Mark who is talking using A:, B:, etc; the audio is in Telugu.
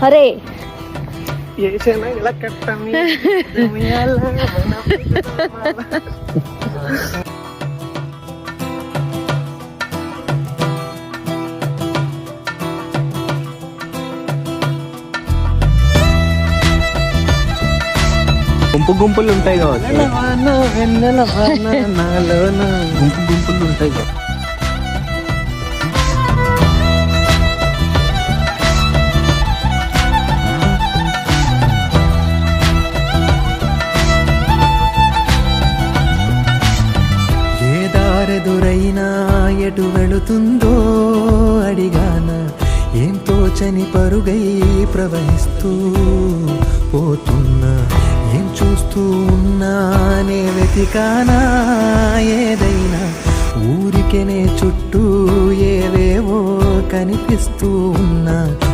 A: అరే
B: గుంపులు ఉంటాయి కావచ్చు, గుంపులు ఉంటాయి కావచ్చు.
C: ఎదురైనా ఎటు వెళుతుందో అడిగాన, ఏం తోచని పరుగై ప్రవహిస్తూ పోతున్నా, ఏం చూస్తూ ఉన్నానే వెతికానా ఏదైనా, ఊరికెనే చుట్టూ ఏవేవో కనిపిస్తూ ఉన్నా.